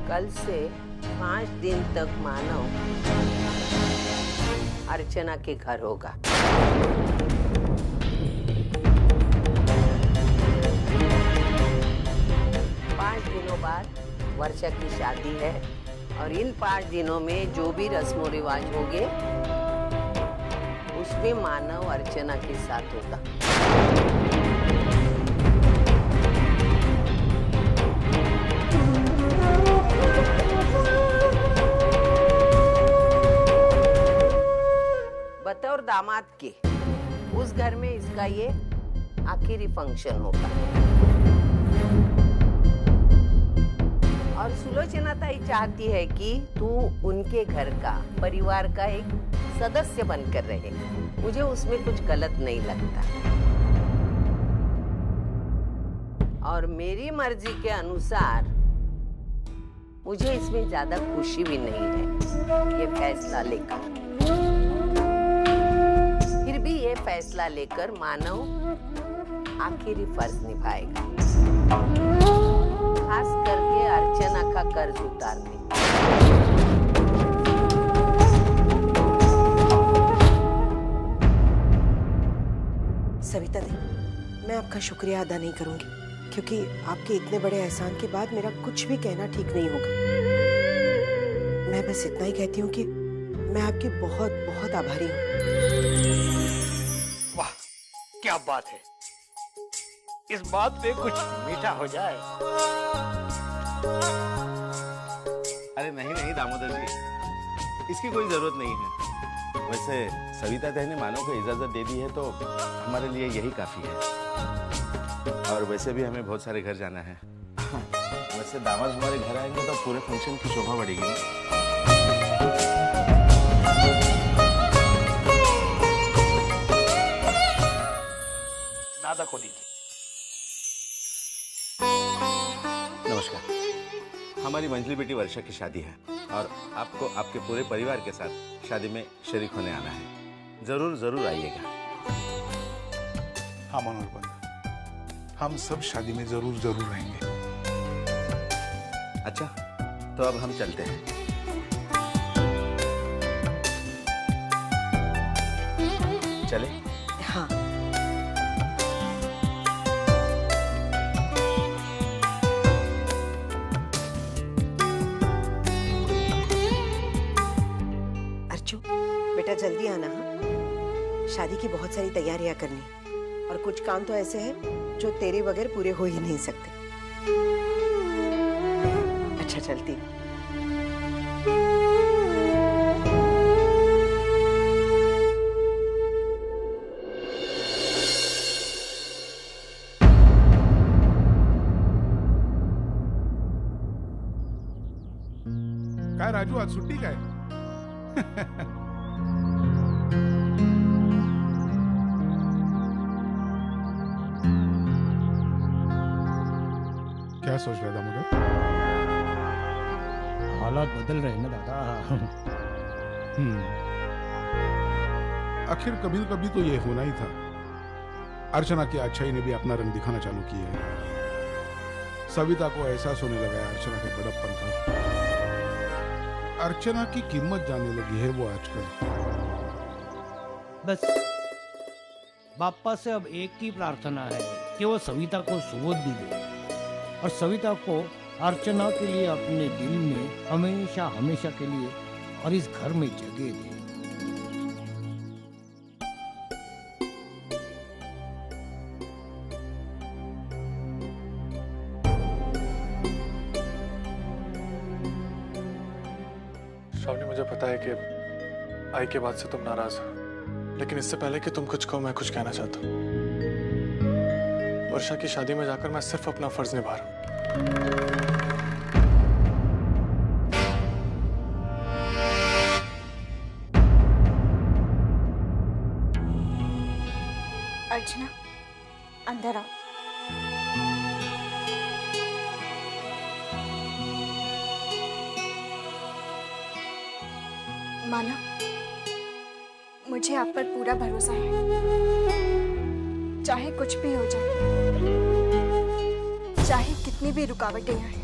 कल से 5 दिन तक मानव अर्चना के घर होगा। बाद वर्षा की शादी है और इन 5 दिनों में जो भी रस्मों रिवाज होंगे उसमें मानव अर्चना के साथ होगा। बतौर दामाद के उस घर में इसका ये आखिरी फंक्शन होगा। और सुलोचना ताई चाहती है कि तू उनके घर का परिवार का एक सदस्य बनकर रहे। मुझे उसमें कुछ गलत नहीं लगता और मेरी मर्जी के अनुसार मुझे इसमें ज्यादा खुशी भी नहीं है ये फैसला लेकर। फिर भी ये फैसला लेकर मानव आखिरी फर्ज निभाएगा, खास करके अर्चना का कर्ज उतारने। सविता दी, मैं आपका शुक्रिया अदा नहीं करूंगी क्योंकि आपके इतने बड़े एहसान के बाद मेरा कुछ भी कहना ठीक नहीं होगा। मैं बस इतना ही कहती हूँ कि मैं आपकी बहुत बहुत आभारी हूँ। वाह, क्या बात है। इस बात पे कुछ मीठा हो जाए। अरे नहीं नहीं दामोदर जी, इसकी कोई जरूरत नहीं है। वैसे सविता दी ने मानव को इजाजत दे दी है तो हमारे लिए यही काफी है। और वैसे भी हमें बहुत सारे घर जाना है। वैसे दामाद हमारे घर आएंगे तो पूरे फंक्शन की शोभा बढ़ेगी। दादा को दीजिए। नमस्कार। हमारी मंजली बेटी वर्षा की शादी है और आपको आपके पूरे परिवार के साथ शादी में शरीक होने आना है। जरूर जरूर आइएगा। हाँ मनोहर पंत, हम सब शादी में जरूर जरूर रहेंगे। अच्छा, तो अब हम चलते हैं। चले? हाँ। बेटा जल्दी आना। हाँ, शादी की बहुत सारी तैयारियां करनी और कुछ काम तो ऐसे हैं जो तेरे बगैर पूरे हो ही नहीं सकते। अच्छा चलती। काय राजू, आज सुट्टी काय? क्या सोच रहा था मुझे? हालात बदल रहे हैं ना दादा। आखिर कभी कभी तो ये होना ही था। अर्चना की अच्छाई ने भी अपना रंग दिखाना चालू किया है। सविता को एहसास होने लगा है अर्चना के बड़प्पन का। अर्चना की कीमत जानने लगी है वो आजकल। बस बाप्पा से अब एक ही प्रार्थना है कि वो सविता को सुबुद्धि दे और सविता को अर्चना के लिए अपने दिल में हमेशा हमेशा के लिए और इस घर में जगह दे। श्रावणी, मुझे पता है कि आई के बाद से तुम नाराज हो, लेकिन इससे पहले कि तुम कुछ कहो मैं कुछ कहना चाहता हूँ। वर्षा की शादी में जाकर मैं सिर्फ अपना फर्ज निभा रहा हूँ। अर्चना, अंदर आओ। माना, मुझे आप पर पूरा भरोसा है। चाहे कुछ भी हो जाए, चाहे कितनी भी रुकावटें आए,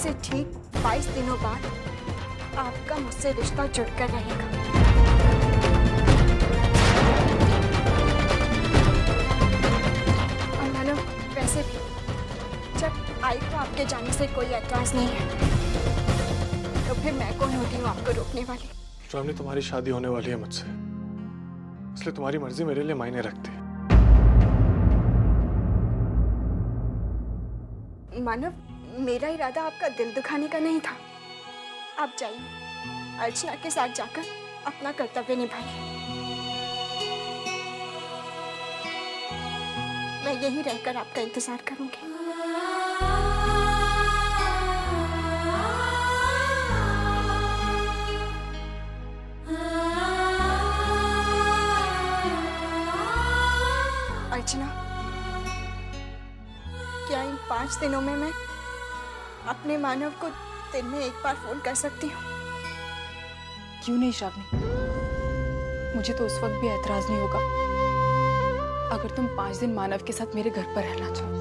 से ठीक 22 दिनों बाद आपका मुझसे रिश्ता जुड़कर रहेगा। और मानो वैसे भी जब आई को आपके जाने से कोई एतराज नहीं है, तो फिर मैं कौन होती हूँ आपको रोकने वाली। श्रावणी, तुम्हारी शादी होने वाली है मुझसे, इसलिए तुम्हारी मर्जी मेरे लिए मायने रखती है। मानव, मेरा इरादा आपका दिल दुखाने का नहीं था। आप जाइए, अर्चना के साथ जाकर अपना कर्तव्य निभाइए। मैं यहीं रहकर आपका इंतजार करूंगी। अर्चना, क्या इन 5 दिनों में मैं अपने मानव को दिन में एक बार फोन कर सकती हूँ? क्यों नहीं श्रावणी, मुझे तो उस वक्त भी ऐतराज नहीं होगा अगर तुम 5 दिन मानव के साथ मेरे घर पर रहना चाहो।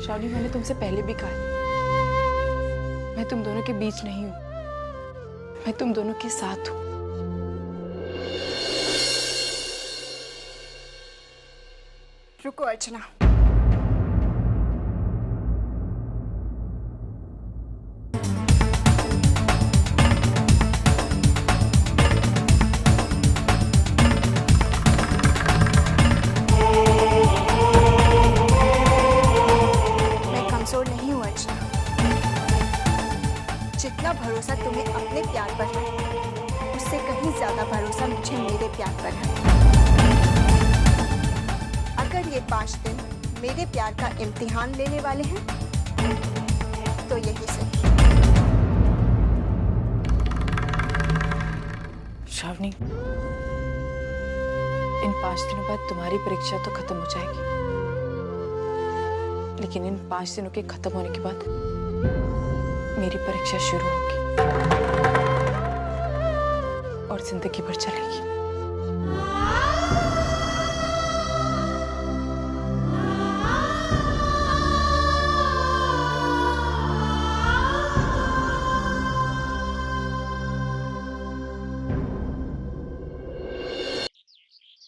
श्रावणी, मैंने तुमसे पहले भी कहा है, मैं तुम दोनों के बीच नहीं हूं, मैं तुम दोनों के साथ हूं। रुको अर्चना, मैं कमजोर नहीं हूँ अर्चना। जितना भरोसा तुम्हें अपने प्यार पर है, उससे कहीं ज्यादा भरोसा मुझे मेरे प्यार पर है। अगर ये 5 दिन मेरे प्यार का इम्तिहान लेने वाले हैं, तो यही सही। श्रावणी, इन 5 दिनों बाद तुम्हारी परीक्षा तो खत्म हो जाएगी, लेकिन इन 5 दिनों के खत्म होने के बाद मेरी परीक्षा शुरू होगी और जिंदगी भर चलेगी।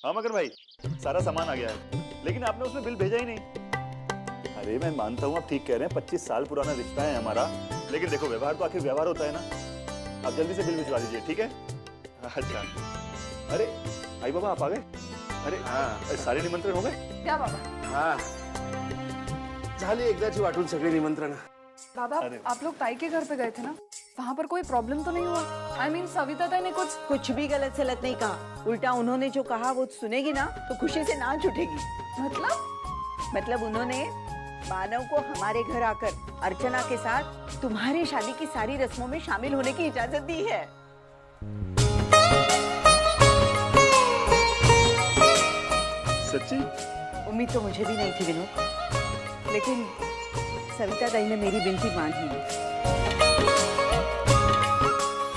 हाँ मगर भाई, सारा सामान आ गया है, लेकिन आपने उसमें बिल भेजा ही नहीं। अरे मैं मानता हूँ आप ठीक कह रहे हैं, 25 साल पुराना रिश्ता है हमारा, लेकिन देखो व्यवहार तो आखिर व्यवहार होता है ना। आप जल्दी से बिल भिजवा दीजिए, ठीक है? अच्छा। अरे आई बाबा, आप आ गए? अरे हाँ, सारे निमंत्रण हो गए क्या बाबा? हाँ, झाली एकदाची वाटून सगळे निमंत्रण। बाबा, आप लोग ताई के घर पे गए थे ना, वहाँ पर कोई प्रॉब्लम तो नहीं हुआ? I mean, सविता ताई ने कुछ भी गलत सलत नहीं कहा, उल्टा उन्होंने जो कहा वो सुनेगी ना तो खुशी से नाच उठेगी। मतलब उन्होंने मानव को हमारे घर आकर अर्चना के साथ तुम्हारी शादी की सारी रस्मों में शामिल होने की इजाजत दी है। सच्ची? उम्मीद तो मुझे भी नहीं थी विनोद, लेकिन सविता ताई ने मेरी विनती मान ली।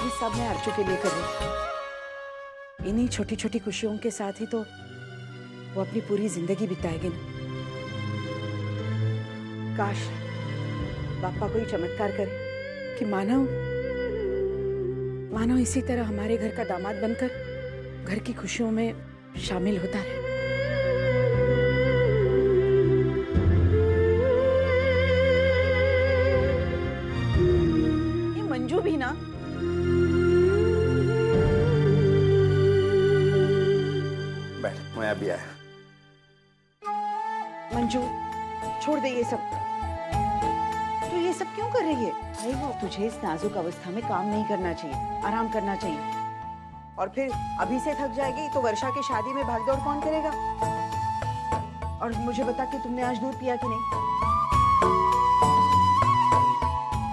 ये सब मैं अर्चू के लिए कर रही हूँ। इन्हीं छोटी छोटी खुशियों के साथ ही तो वो अपनी पूरी जिंदगी बिताएगी ना। काश पापा कोई चमत्कार करे कि मानव इसी तरह हमारे घर का दामाद बनकर घर की खुशियों में शामिल होता रहे। ये मंजू भी ना, बैठ, मैं अभी आया। मंजू छोड़ दे ये सब। तो ये सब क्यों कर रही है? भाई वो तुझे इस नाजुक अवस्था में काम नहीं करना चाहिए, आराम करना चाहिए। और फिर अभी से थक जाएगी तो वर्षा की शादी में भागदौड़ कौन करेगा? और मुझे बता कि तुमने आज दूध पिया कि नहीं?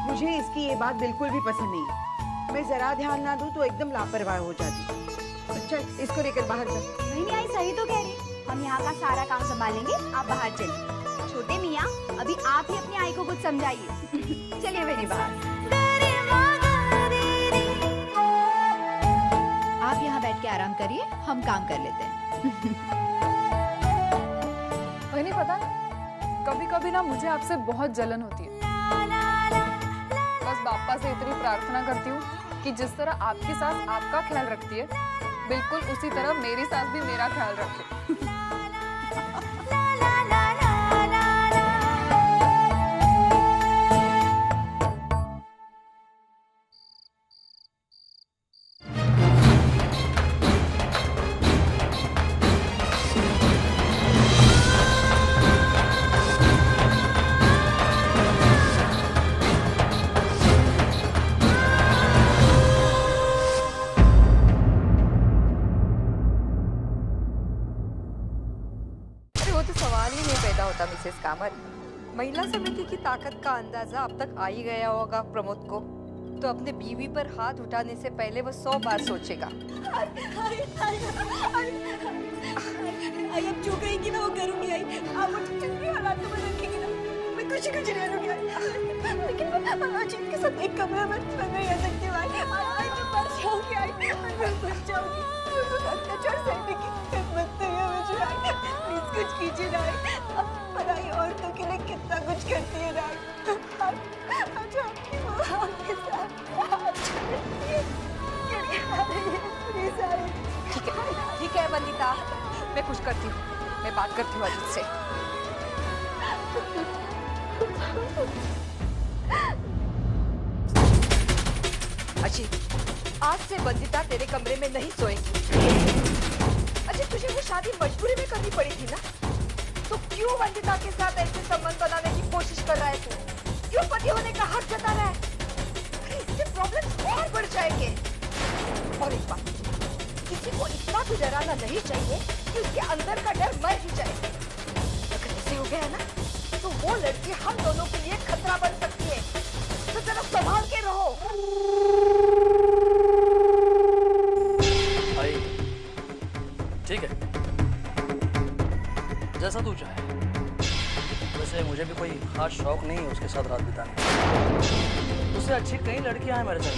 मुझे इसकी ये बात बिल्कुल भी पसंद नहीं है। मैं जरा ध्यान ना दूं तो एकदम लापरवाह हो जाती। अच्छा, इसको लेकर बाहर जा। नहीं आई, सही तो कह रही, हम यहाँ का सारा काम संभालेंगे, आप बाहर चलिए। छोटे मियाँ, अभी आप ही अपनी आई को कुछ समझाइए। चलिए मेरी बात। आप यहाँ बैठ के आराम करिए, हम काम कर लेते हैं। वही नहीं पता, कभी कभी ना मुझे आपसे बहुत जलन होती है। बस बाप्पा से इतनी प्रार्थना करती हूँ कि जिस तरह आपकी सास आपका ख्याल रखती है, बिल्कुल उसी तरह मेरी सास भी मेरा ख्याल रखे। मिसेस कामत, महिला समिति की ताकत का अंदाजा अब तक आ ही गया होगा प्रमोद को, तो अपने बीवी पर हाथ उठाने से पहले वो 100 बार सोचेगा। अब जो कहेंगी मैं वो करूंगी। आप मुझे जिस भी हालात में रखेंगी ना, मैं कुछ रहूंगी। लेकिन मैं अजीत के साथ एक कमरे में नहीं रह सकती। मैं मर जाऊंगी। मैं मर जाऊंगी। अत्याचार सहने की हिम्मत नहीं है मुझे। प्लीज कुछ कीजिए ना। पराई औरतों के लिए कितना कुछ करती है ना। ठीक है वंदिता, मैं कुछ करती हूँ, मैं बात करती हूँ अजीत से। अजीत, आज से वंदिता तेरे कमरे में नहीं सोएगी। अजीत, तुझे वो शादी मजबूरी में करनी पड़ी थी ना, तो क्यों वंदिता के साथ ऐसे संबंध बनाने की कोशिश कर रहा है तू? क्यों पति होने का हक जता रहा है? अरे इससे प्रॉब्लम्स और बढ़ जाएंगे। और एक बात, किसी को इतना भी डराना नहीं चाहिए कि उसके अंदर का डर मर ही जाए। अगर ऐसे हो गया ना, तो वो लड़की हम दोनों के लिए खतरा बन सकती है। तो जरा संभाल के रहो। भाई, ठीक है, जैसा तू चाहे। वैसे मुझे भी कोई खास शौक नहीं है उसके साथ रात बिताने का। उससे अच्छी कई लड़कियां हैं मेरे साथ।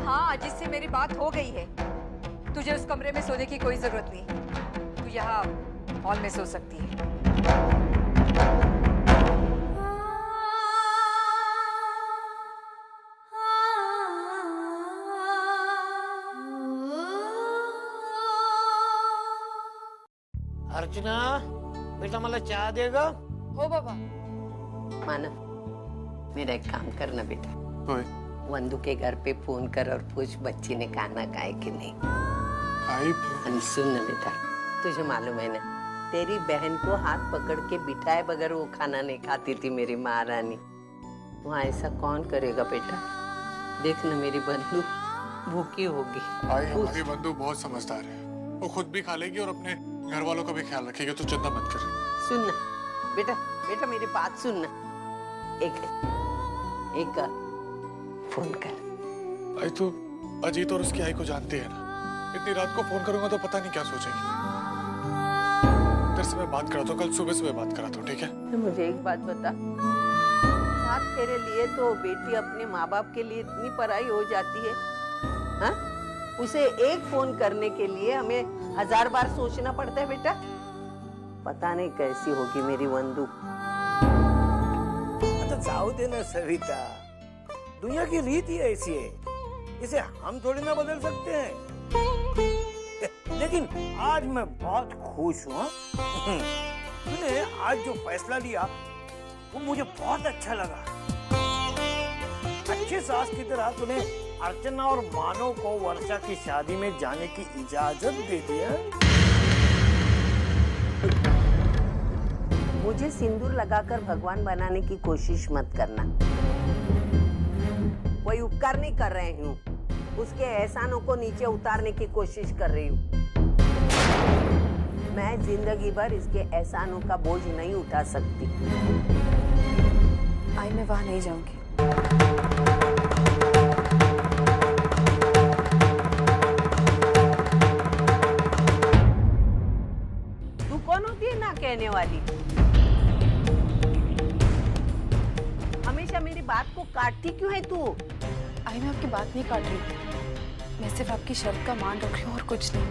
हाँ, जिससे मेरी बात हो गई है। तुझे उस कमरे में सोने की कोई जरूरत नहीं। तू यहाँ हॉल में सो सकती है। अर्चना, बेटा मला चहा देगा? हो बाबा। मानव, मेरा एक काम करना बेटा। वंदू के घर पे फोन कर और पूछ बच्ची ने खाना खाए कि नहीं। सुन ना बेटा, तुझे मालूम है ना, तेरी बहन को हाथ पकड़ के बिठाए बगैर वो खाना नहीं खाती थी मेरी महारानी। वहाँ ऐसा कौन करेगा बेटा? देख ना, मेरी बंधु भूखी होगी। हमारी बंधु बहुत समझदार है, वो खुद भी खा लेगी और अपने घर वालों का भी ख्याल रखेगी, तो चिंता मत कर। सुन ना बेटा मेरी बात सुन ना। एक फोन कर। आई तो अजीत और उसकी आई को जानती है ना, इतनी रात को फोन करूंगा तो पता नहीं क्या सोचेगी। तेरे से मैं बात कराता हूँ, कल सुबह बात कराता हूँ, ठीक है? मुझे एक बात बता, साथ तेरे लिए तो बेटी अपने माँ बाप के लिए इतनी पराई हो जाती है, हाँ? उसे एक फोन करने के लिए हमें 1000 बार सोचना पड़ता है बेटा। पता नहीं कैसी होगी मेरी वंदू। जाओ दे ना सविता, दुनिया की रीत ही ऐसी है, इसे हम थोड़ी ना बदल सकते हैं। लेकिन आज मैं बहुत खुश हूँ। तूने आज जो फैसला लिया वो मुझे बहुत अच्छा लगा। अच्छी सास की तरह तूने अर्चना और मानव को वर्षा की शादी में जाने की इजाजत दे दी है। मुझे सिंदूर लगाकर भगवान बनाने की कोशिश मत करना। कोई उपकार नहीं कर रही हूँ, उसके एहसानों को नीचे उतारने की कोशिश कर रही हूँ। मैं जिंदगी भर इसके एहसानों का बोझ नहीं उठा सकती। आई मैं वहां नहीं जाऊंगी। तू कौन होती है ना कहने वाली? हमेशा मेरी बात को काटती क्यों है तू? आई मैं आपकी बात नहीं काट रही, मैं सिर्फ आपकी शर्त का मान रख रही हूँ और कुछ नहीं।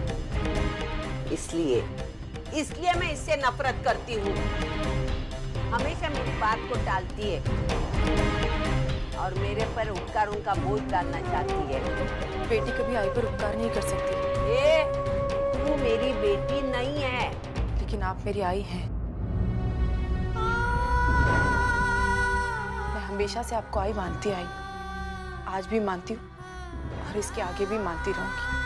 इसलिए मैं इससे नफरत करती हूँ। हमेशा मेरी बात को टालती है और मेरे पर उपकारों का बोझ डालना चाहती है। बेटी कभी आई पर उपकार नहीं कर सकती। तू मेरी बेटी नहीं है। लेकिन आप मेरी आई हैं। मैं हमेशा से आपको आई मानती आई, आज भी मानती हूँ और इसके आगे भी मानती रहूंगी।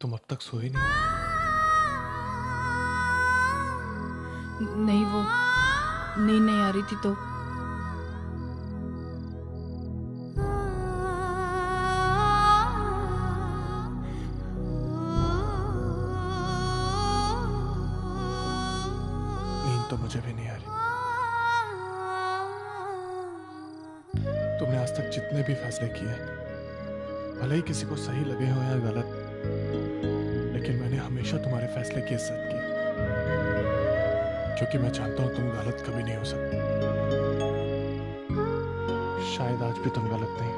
तुम अब तक सोई नहीं? नहीं, वो नींद नहीं आ रही थी तो नींद तो मुझे भी नहीं आ रही। तुमने आज तक जितने भी फैसले किए, भले ही किसी को सही लगे हो या गलत, लेकिन मैंने हमेशा तुम्हारे फैसले की इज्जत की, क्योंकि मैं जानता हूं तुम गलत कभी नहीं हो सकती। शायद आज भी तुम गलत नहीं,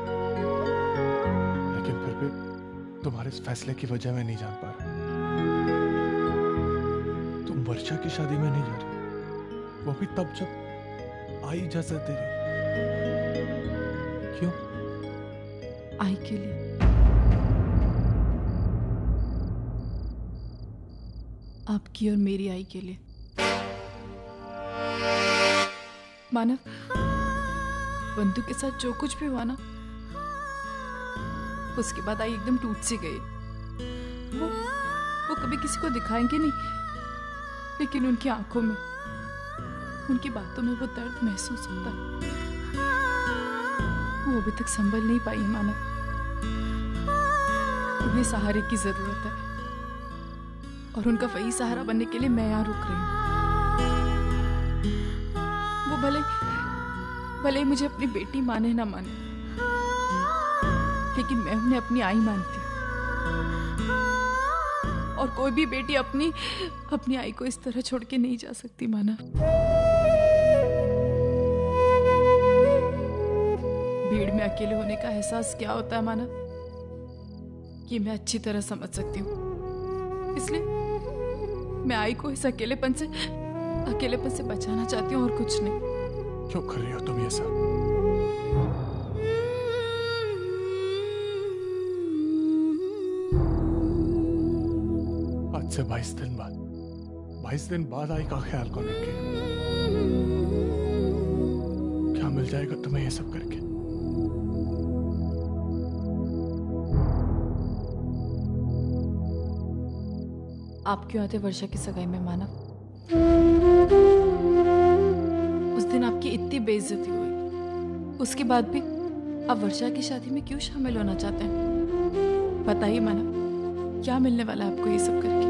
लेकिन फिर भी तुम्हारे इस फैसले की वजह मैं नहीं जान पा रहा। तुम वर्षा की शादी में नहीं जा रही, वो भी तब जब आई इजाजत दे रही। क्यों? आई के लिए। आपकी और मेरी आई के लिए। मानव, बंधु के साथ जो कुछ भी हुआ ना, उसके बाद आई एकदम टूट सी गई। वो कभी किसी को दिखाएंगे नहीं, लेकिन उनकी आंखों में, उनकी बातों में वो दर्द महसूस होता है। वो अभी तक संभल नहीं पाई है मानव। उन्हें सहारे की जरूरत है और उनका वही सहारा बनने के लिए मैं यहाँ रुक रही हूँ। वो भले मुझे अपनी बेटी माने ना माने, लेकिन मैं उन्हें अपनी आई मानती हूँ। और कोई भी बेटी अपनी आई को इस तरह छोड़ के नहीं जा सकती मानव। भीड़ में अकेले होने का एहसास क्या होता है मानव, ये मैं अच्छी तरह समझ सकती हूँ। इसलिए मैं आई को इस अकेलेपन से बचाना चाहती हूँ और कुछ नहीं। क्यों कर रही हो तुम ये सब? आज से 22 दिन बाद आई का ख्याल कौन रखेगा? क्या मिल जाएगा तुम्हें ये सब करके? आप क्यों आते वर्षा की सगाई में मानव? उस दिन आपकी इतनी बेइज्जती हुई, उसके बाद भी आप वर्षा की शादी में क्यों शामिल होना चाहते हैं? बताइए मानव, क्या मिलने वाला है आपको ये सब करके?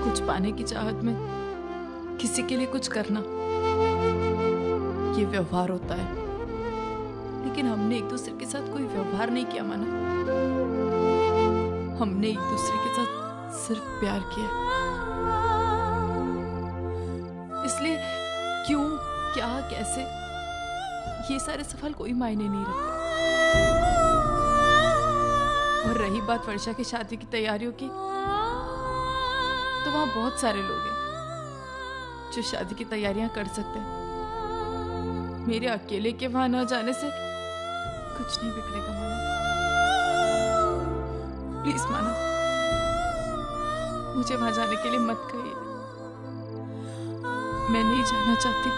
कुछ पाने की चाहत में किसी के लिए कुछ करना, ये व्यवहार होता है। लेकिन हमने एक दूसरे के साथ कोई व्यवहार नहीं किया मानव। हमने एक दूसरे के साथ सिर्फ प्यार किया। इसलिए क्यों, क्या, कैसे, ये सारे सवाल कोई मायने नहीं रखते। और रही बात वर्षा की शादी की तैयारियों की, तो वहां बहुत सारे लोग हैं जो शादी की तैयारियां कर सकते हैं। मेरे अकेले के वहां न जाने से कुछ नहीं बिगड़ेगा मानव। प्लीज मानव, मुझे वहां जाने के लिए मत कहिए। मैं नहीं जाना चाहती।